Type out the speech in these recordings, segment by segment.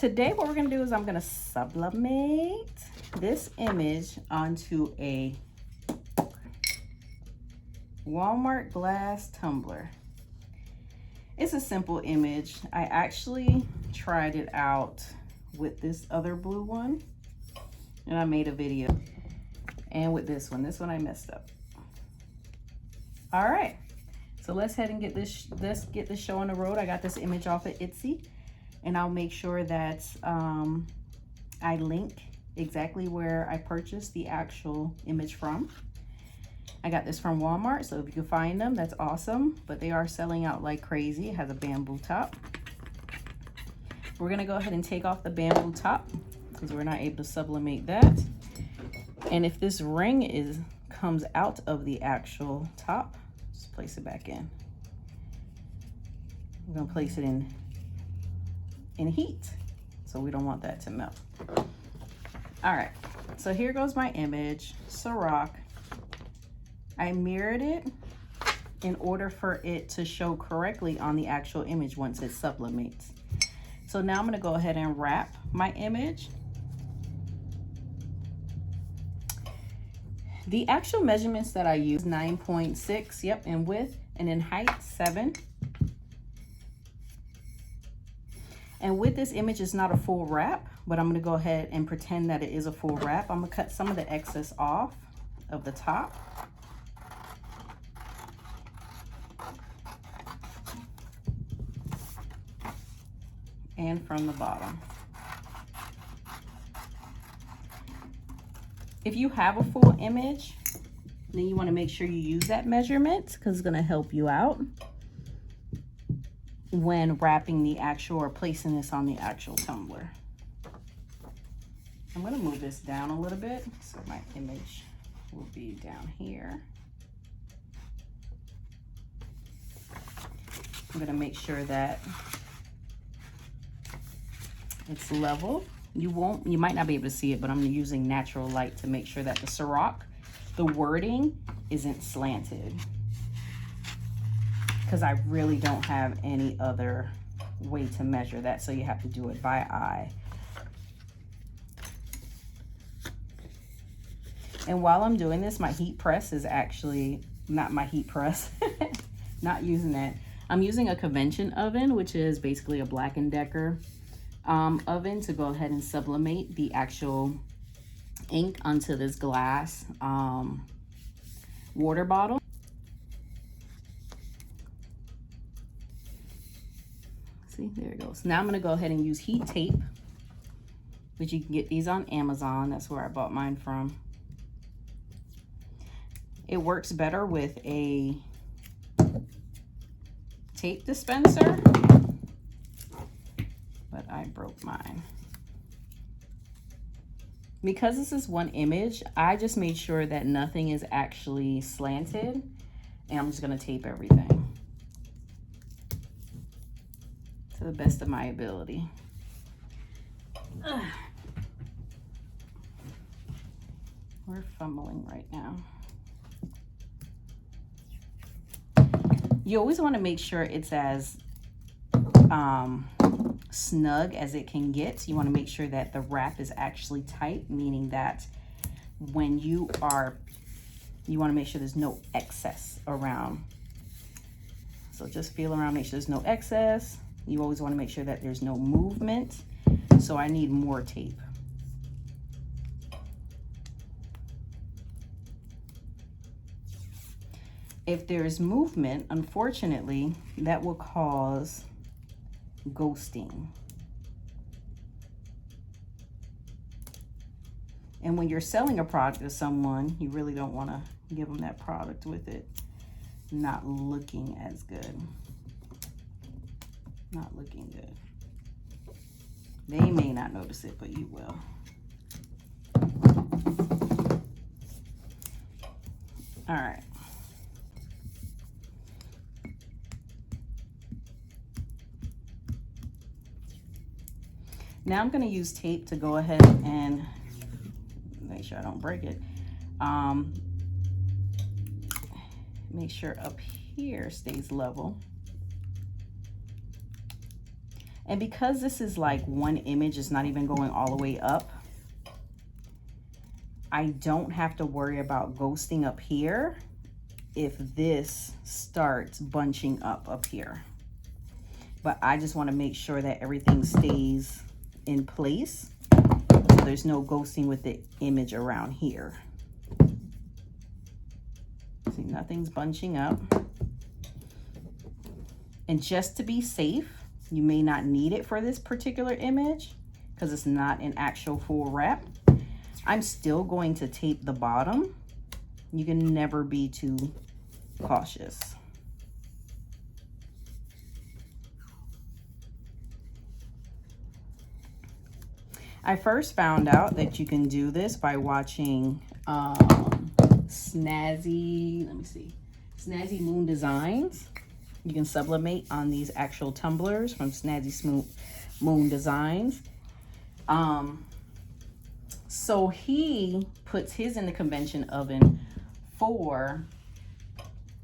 today what we're gonna do is I'm gonna sublimate this image onto a Walmart glass tumbler. It's a simple image. I actually tried it out with this other blue one and I made a video. And with this one I messed up. All right, so let's head and get this show on the road. I got this image off of Etsy, and I'll make sure that I link exactly where I purchased the actual image from. I got this from Walmart, so if you can find them, that's awesome, but they are selling out like crazy. It has a bamboo top. We're gonna go ahead and take off the bamboo top because we're not able to sublimate that. And if this ring comes out of the actual top, just place it back in. We're gonna place it in heat, so we don't want that to melt. All right, so here goes my image, Ciroc. I mirrored it in order for it to show correctly on the actual image once it sublimates. So now I'm gonna go ahead and wrap my image. The actual measurements that I use, 9.6, yep, in width, and in height, 7. And with this image, it's not a full wrap, but I'm gonna go ahead and pretend that it is a full wrap. I'm gonna cut some of the excess off of the top. And from the bottom. If you have a full image, then you want to make sure you use that measurement because it's going to help you out when wrapping the actual or placing this on the actual tumbler. I'm going to move this down a little bit so my image will be down here. I'm going to make sure that it's level. You might not be able to see it, but I'm using natural light to make sure that the Ciroc, the wording isn't slanted. Because I really don't have any other way to measure that, so you have to do it by eye. And while I'm doing this, my heat press is actually not my heat press. Not using that. I'm using a convention oven, which is basically a Black & Decker oven, to go ahead and sublimate the actual ink onto this glass water bottle. See, there it goes. Now I'm gonna go ahead and use heat tape, which you can get these on Amazon. That's where I bought mine from. It works better with a tape dispenser, but I broke mine. Because this is one image, I just made sure that nothing is actually slanted, and I'm just gonna tape everything to the best of my ability. We're fumbling right now. You always want to make sure it's as snug as it can get. You want to make sure that the wrap is actually tight, meaning that when you want to make sure there's no excess around. So just feel around, make sure there's no excess. You always want to make sure that there's no movement. So I need more tape. If there's movement, unfortunately, that will cause ghosting. And when you're selling a product to someone, you really don't want to give them that product with it not looking as good. Not looking good. They may not notice it, but you will. All right. Now I'm going to use tape to go ahead and make sure I don't break it. Make sure up here stays level. And because this is like one image, it's not even going all the way up, I don't have to worry about ghosting up here if this starts bunching up here. But I just want to make sure that everything stays in place, so there's no ghosting with the image around here. See, nothing's bunching up. And just to be safe, you may not need it for this particular image because it's not an actual full wrap. I'm still going to tape the bottom. You can never be too cautious. I first found out that you can do this by watching Snazzy Moon Designs. You can sublimate on these actual tumblers from Snazzy Moon Designs. So he puts his in the convention oven for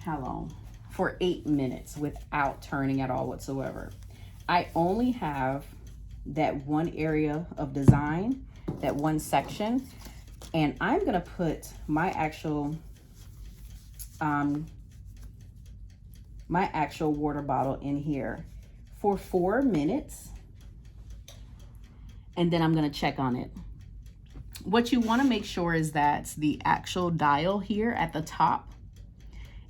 how long? For 8 minutes without turning at all whatsoever. I only have that one area of design, that one section, and I'm gonna put my actual water bottle in here for 4 minutes, and then I'm gonna check on it. What you want to make sure is that the actual dial here at the top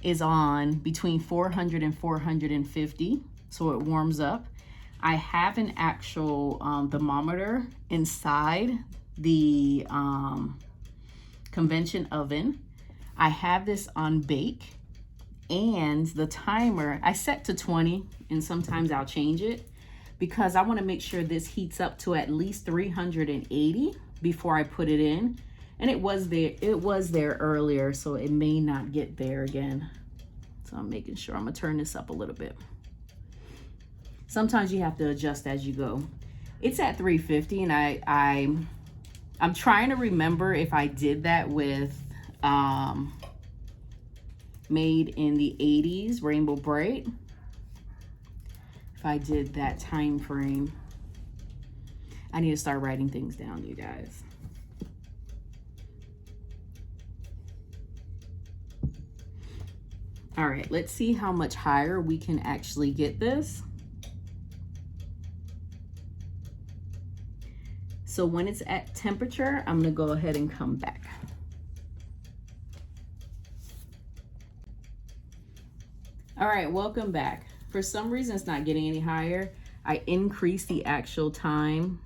is on between 400 and 450, so it warms up. I have an actual thermometer inside the convention oven. I have this on bake, and the timer I set to 20, and sometimes I'll change it because I want to make sure this heats up to at least 380 before I put it in. And it was there earlier, so it may not get there again. So I'm making sure. I'm gonna turn this up a little bit. Sometimes you have to adjust as you go. It's at 350, and I'm trying to remember if I did that with Made in the 80s Rainbow Bright. If I did that time frame. I need to start writing things down, you guys. All right, let's see how much higher we can actually get this. So when it's at temperature, I'm gonna go ahead and come back. All right, welcome back. For some reason, it's not getting any higher. I increased the actual time,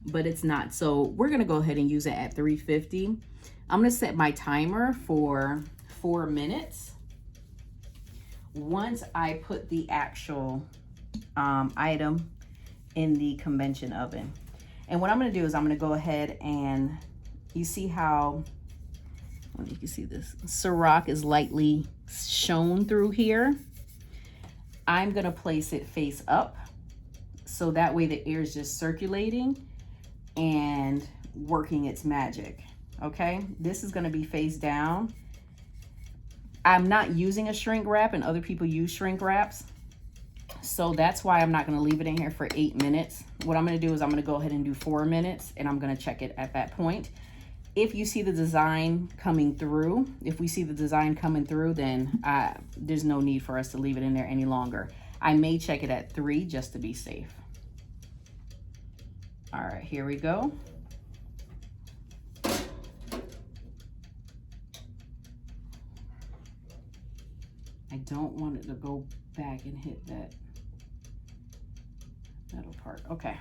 but it's not. So we're gonna go ahead and use it at 350. I'm gonna set my timer for 4 minutes. Once I put the actual item in the convention oven. And what I'm gonna do is I'm gonna go ahead and, you see how, well, you can see this, Ciroc is lightly shown through here. I'm gonna place it face up, so that way the air is just circulating and working its magic, okay? This is gonna be face down. I'm not using a shrink wrap, and other people use shrink wraps. So that's why I'm not gonna leave it in here for 8 minutes. What I'm gonna do is I'm gonna go ahead and do 4 minutes, and I'm gonna check it at that point. If you see the design coming through, then there's no need for us to leave it in there any longer. I may check it at 3 just to be safe. All right, here we go. I don't want it to go back and hit that metal part. Okay.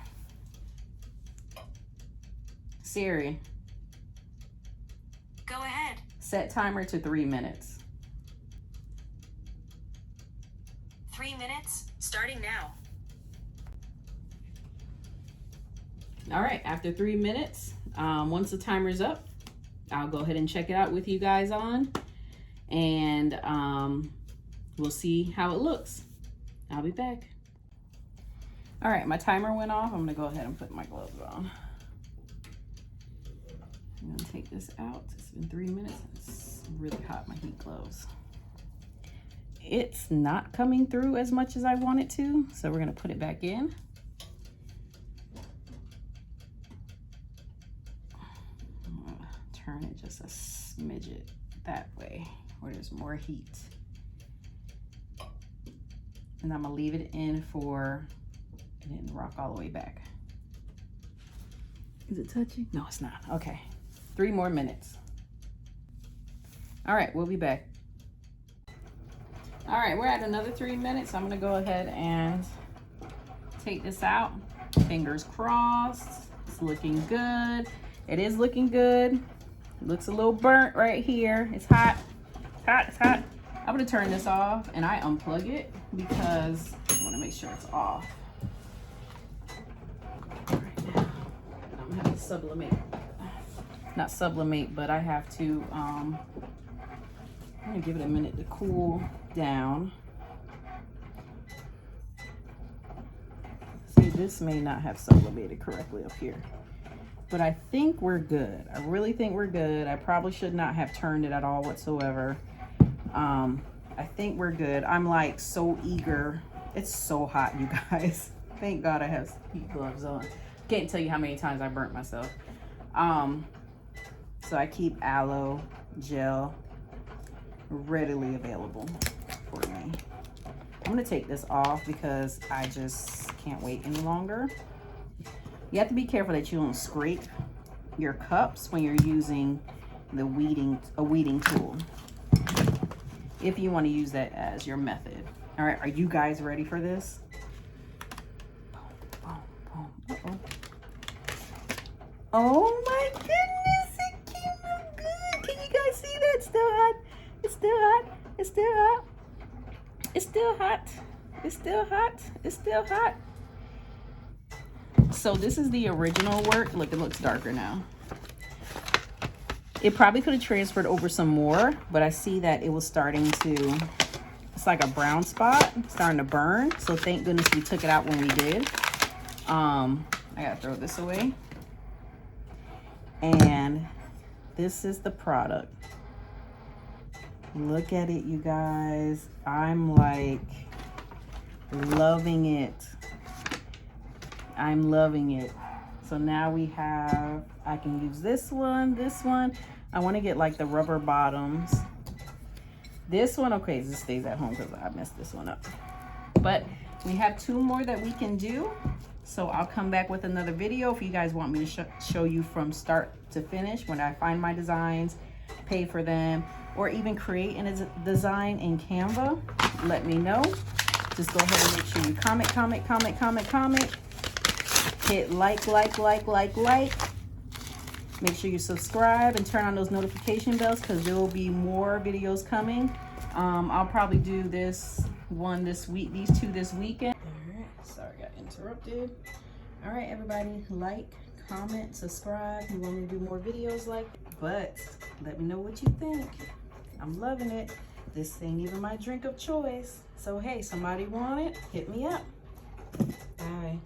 Siri. Go ahead. Set timer to 3 minutes. 3 minutes, starting now. All right, after 3 minutes, once the timer's up, I'll go ahead and check it out with you guys on, and we'll see how it looks. I'll be back. All right, my timer went off. I'm gonna go ahead and put my gloves on. I'm gonna take this out. It's been 3 minutes. It's really hot, my heat gloves. it's not coming through as much as I want it to. So we're gonna put it back in. I'm gonna turn it just a smidget that way where there's more heat. And I'm gonna leave it in for, it didn't rock all the way back. Is it touching? No, it's not. Okay, 3 more minutes. All right, we'll be back. All right, we're at another 3 minutes. I'm gonna go ahead and take this out. Fingers crossed. It's looking good. It is looking good. It looks a little burnt right here. It's hot. It's hot. It's hot. I'm gonna turn this off and I unplug it because I wanna make sure it's off. Right now, I'm gonna have to sublimate. Not sublimate, but I have to, I'm gonna give it a minute to cool down. See, this may not have sublimated correctly up here, but I think we're good. I really think we're good. I probably should not have turned it at all whatsoever. I think we're good. I'm like so eager. It's so hot, you guys. Thank God I have heat gloves on. Can't tell you how many times I burnt myself. So I keep aloe gel readily available for me. I'm gonna take this off because I just can't wait any longer. You have to be careful that you don't scrape your cups when you're using the a weeding tool, if you want to use that as your method. All right, are you guys ready for this? Boom, boom, boom. Uh-oh. Oh my goodness, it came out good. Can you guys see that? It's still hot. It's still hot. It's still hot. It's still hot. It's still hot. It's still hot. So this is the original work. Look, it looks darker now. It probably could have transferred over some more, but I see that it was starting to, it's like a brown spot, starting to burn. So thank goodness we took it out when we did. I gotta throw this away. And this is the product. Look at it, you guys. I'm like loving it. I'm loving it. So now we have, I can use this one, this one. I want to get like the rubber bottoms. This one, okay, this stays at home because I messed this one up. But we have 2 more that we can do. So I'll come back with another video if you guys want me to show you from start to finish when I find my designs, pay for them, or even create a design in Canva. Let me know. Just go ahead and make sure you comment, comment, comment, comment, comment. Hit like. Make sure you subscribe and turn on those notification bells because there will be more videos coming. I'll probably do this one this week, these 2 this weekend. All right, sorry, I got interrupted. All right, everybody, like, comment, subscribe. You want me to do more videos like, but let me know what you think. I'm loving it. This ain't even my drink of choice. So hey, somebody want it? Hit me up. Bye.